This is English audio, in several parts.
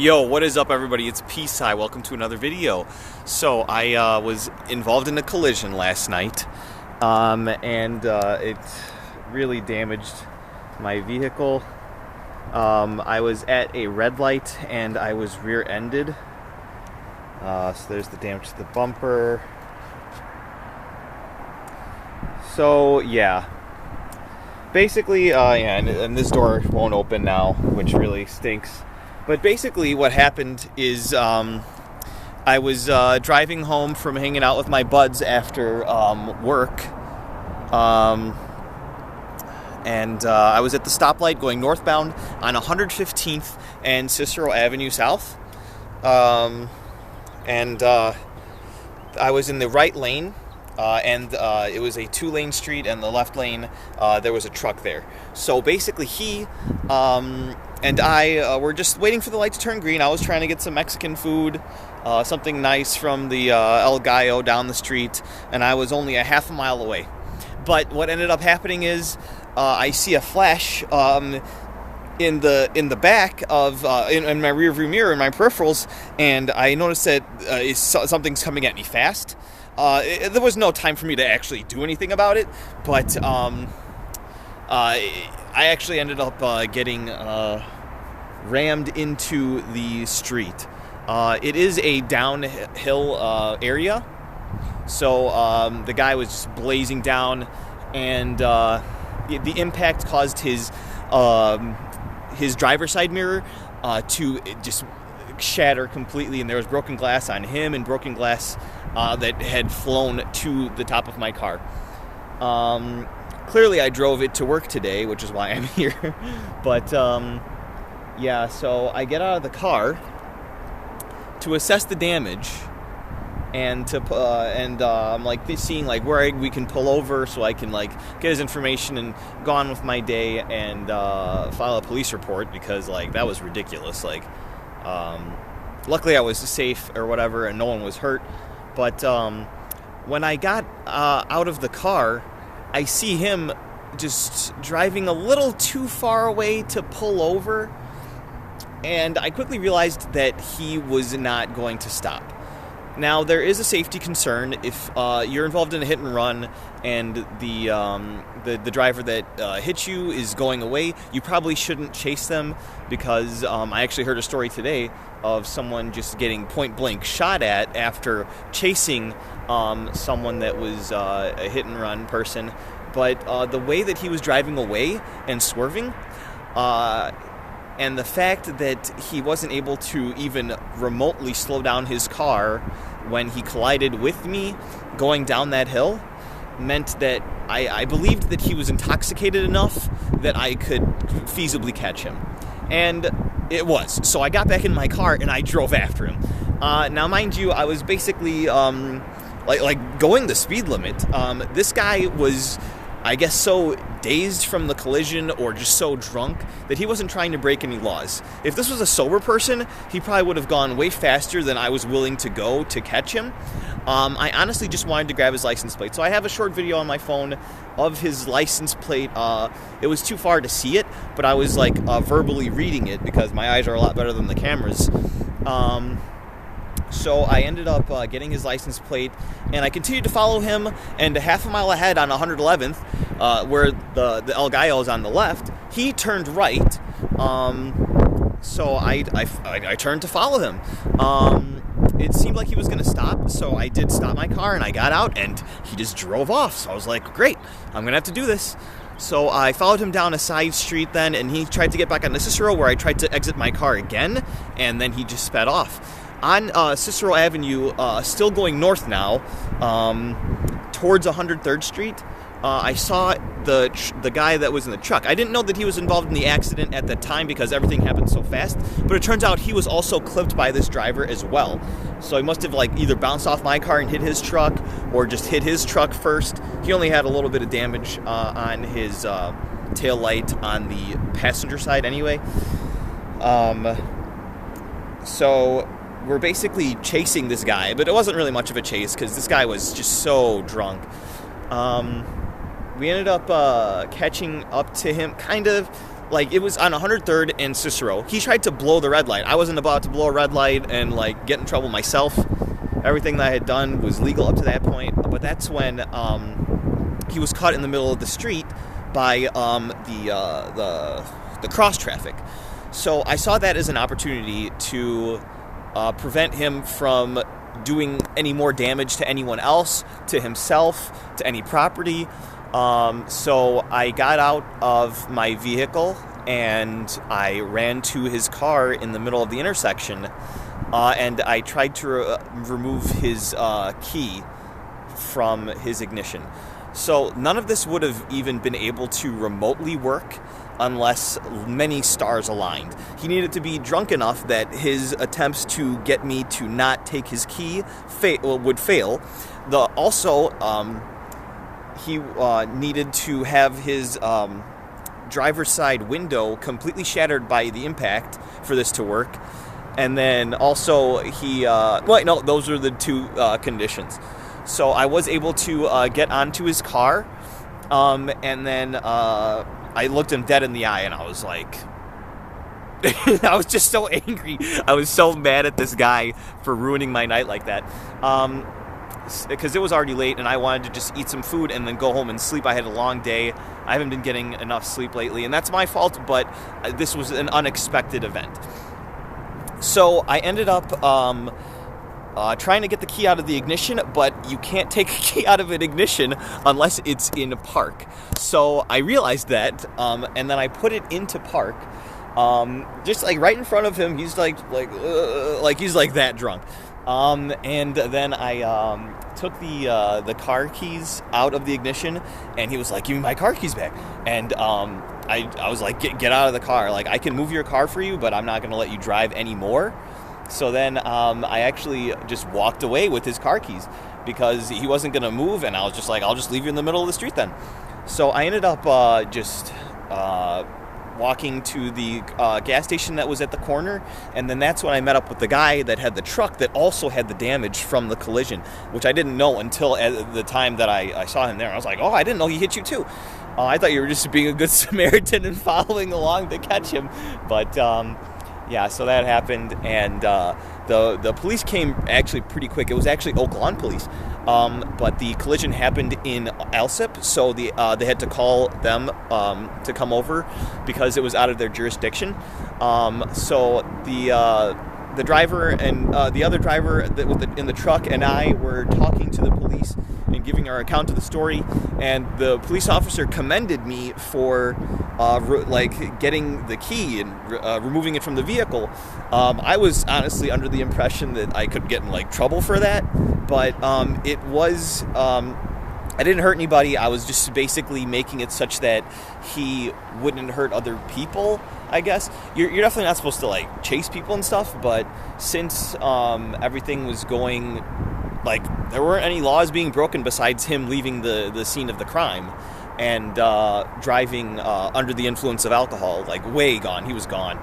Yo, what is up, everybody? It's Peace. Hi, welcome to another video. So I was involved in a collision last night, and it really damaged my vehicle. I was at a red light and I was rear-ended. So there's the damage to the bumper. So yeah, basically, and this door won't open now, which really stinks. But basically what happened is I was driving home from hanging out with my buds after work, and I was at the stoplight going northbound on 115th and Cicero Avenue South, and I was in the right lane, and it was a two-lane street, and the left lane there was a truck there. So basically he and I were just waiting for the light to turn green. I was trying to get some Mexican food, something nice from the El Gallo down the street, and I was only a half a mile away. But what ended up happening is I see a flash in the back of in my rear view mirror, in my peripherals, and I noticed that something's coming at me fast. There was no time for me to actually do anything about it, but I actually ended up getting rammed into the street. It is a downhill area, so the guy was just blazing down, and the impact caused his driver's side mirror to just shatter completely, and there was broken glass on him and broken glass that had flown to the top of my car. Clearly I drove it to work today, which is why I'm here. But yeah, so I get out of the car to assess the damage, and I'm like seeing like where we can pull over so I can like get his information and go on with my day and file a police report, because like that was ridiculous. Like luckily I was safe or whatever and no one was hurt. But when I got out of the car, I see him just driving a little too far away to pull over, and I quickly realized that he was not going to stop. Now, there is a safety concern if you're involved in a hit and run and the driver that hit you is going away. You probably shouldn't chase them, because I actually heard a story today of someone just getting point-blank shot at after chasing someone that was a hit-and-run person. But the way that he was driving away and swerving, and the fact that he wasn't able to even remotely slow down his car when he collided with me going down that hill, meant that I believed that he was intoxicated enough that I could feasibly catch him. And it was. So I got back in my car and I drove after him. Now, mind you, I was basically like going the speed limit. This guy was, I guess, so dazed from the collision or just so drunk that he wasn't trying to break any laws. If this was a sober person, he probably would have gone way faster than I was willing to go to catch him. I honestly just wanted to grab his license plate. So I have a short video on my phone of his license plate. It was too far to see it, but I was like verbally reading it because my eyes are a lot better than the camera's. So I ended up getting his license plate, and I continued to follow him, and a half a mile ahead on 111th, where the El Gallo is on the left, he turned right, so I turned to follow him. It seemed like he was going to stop, so I did stop my car, and I got out, and he just drove off. So I was like, great, I'm going to have to do this. So I followed him down a side street then, and he tried to get back on the Cicero, where I tried to exit my car again, and then he just sped off. On Cicero Avenue, still going north now, towards 103rd Street, I saw the guy that was in the truck. I didn't know that he was involved in the accident at the time because everything happened so fast, but it turns out he was also clipped by this driver as well. So he must have like either bounced off my car and hit his truck, or just hit his truck first. He only had a little bit of damage on his tail light on the passenger side anyway. So we're basically chasing this guy, but it wasn't really much of a chase because this guy was just so drunk. We ended up catching up to him, kind of. Like, it was on 103rd and Cicero. He tried to blow the red light. I wasn't about to blow a red light and, like, get in trouble myself. Everything that I had done was legal up to that point. But that's when he was caught in the middle of the street by the cross traffic. So I saw that as an opportunity to prevent him from doing any more damage to anyone else, to himself, to any property. So I got out of my vehicle and I ran to his car in the middle of the intersection, and I tried to remove his key from his ignition. So none of this would have even been able to remotely work unless many stars aligned. He needed to be drunk enough that his attempts to get me to not take his key would fail. He needed to have his driver's side window completely shattered by the impact for this to work. And then also those were the two conditions. So I was able to get onto his car, and then I looked him dead in the eye, and I was like, I was just so angry. I was so mad at this guy for ruining my night like that. Because it was already late, and I wanted to just eat some food and then go home and sleep. I had a long day. I haven't been getting enough sleep lately, and that's my fault, but this was an unexpected event. So I ended up trying to get the key out of the ignition, but you can't take a key out of an ignition unless it's in park. So I realized that, and then I put it into park, just like right in front of him. He's like he's like that drunk. And then I took the car keys out of the ignition, and he was like, "Give me my car keys back." And I was like, get out of the car. Like, I can move your car for you, but I'm not going to let you drive anymore. So then I actually just walked away with his car keys because he wasn't going to move, and I was just like, I'll just leave you in the middle of the street then. So I ended up just walking to the gas station that was at the corner, and then that's when I met up with the guy that had the truck that also had the damage from the collision, which I didn't know until at the time that I saw him there. I was like, oh, I didn't know he hit you too. I thought you were just being a good Samaritan and following along to catch him. But yeah, so that happened, and the police came actually pretty quick. It was actually Oak Lawn Police, but the collision happened in Alsip, so they had to call them to come over because it was out of their jurisdiction. So the driver and the other driver that was in the truck and I were talking to the police and giving our account of the story, and the police officer commended me for getting the key and removing it from the vehicle. I was honestly under the impression that I could get in trouble for that, but it was I didn't hurt anybody. I was just basically making it such that he wouldn't hurt other people, I guess. You're definitely not supposed to chase people and stuff, but since everything was going, there weren't any laws being broken besides him leaving the scene of the crime and driving under the influence of alcohol, way gone. He was gone.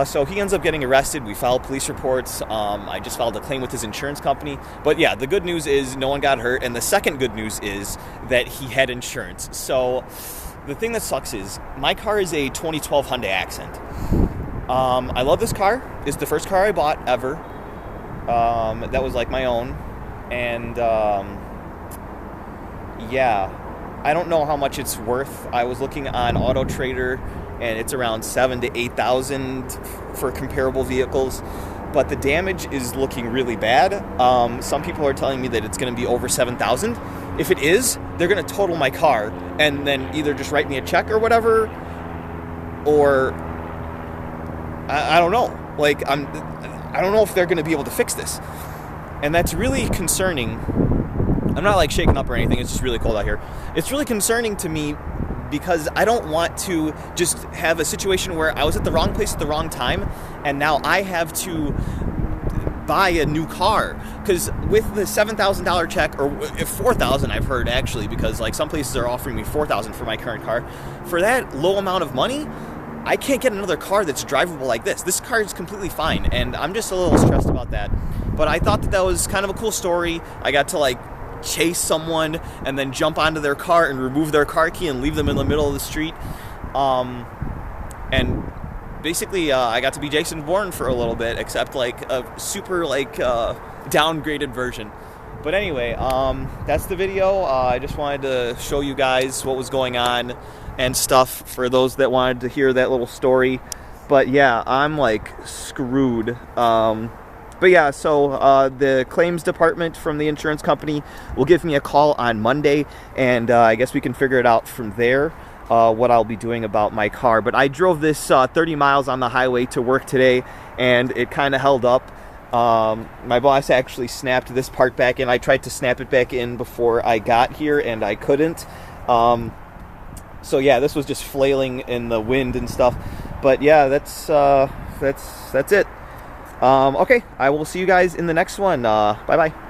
So he ends up getting arrested. We filed police reports. I just filed a claim with his insurance company. But yeah, the good news is no one got hurt. And the second good news is that he had insurance. So the thing that sucks is my car is a 2012 Hyundai Accent. I love this car. It's the first car I bought ever. That was my own. And yeah, I don't know how much it's worth. I was looking on Auto Trader, and it's around $7,000 to $8,000 for comparable vehicles. But the damage is looking really bad. Some people are telling me that it's going to be over $7,000. If it is, they're going to total my car and then either just write me a check or whatever, or I don't know. I don't know if they're going to be able to fix this, and that's really concerning. I'm not shaking up or anything. It's just really cold out here. It's really concerning to me because I don't want to just have a situation where I was at the wrong place at the wrong time, and now I have to buy a new car. Because with the $7,000 check, or $4,000 I've heard actually, because some places are offering me $4,000 for my current car, for that low amount of money, I can't get another car that's drivable like this. This car is completely fine, and I'm just a little stressed about that. But I thought that was kind of a cool story. I got to chase someone and then jump onto their car and remove their car key and leave them in the middle of the street. And basically, I got to be Jason Bourne for a little bit, except like a super like downgraded version. But anyway, that's the video. I just wanted to show you guys what was going on and stuff for those that wanted to hear that little story. But yeah, I'm like screwed. But yeah, so the claims department from the insurance company will give me a call on Monday, and I guess we can figure it out from there, what I'll be doing about my car. But I drove this 30 miles on the highway to work today, and it kind of held up. My boss actually snapped this part back in. I tried to snap it back in before I got here, and I couldn't. So yeah, this was just flailing in the wind and stuff. But yeah, that's it. Okay, I will see you guys in the next one. Bye-bye.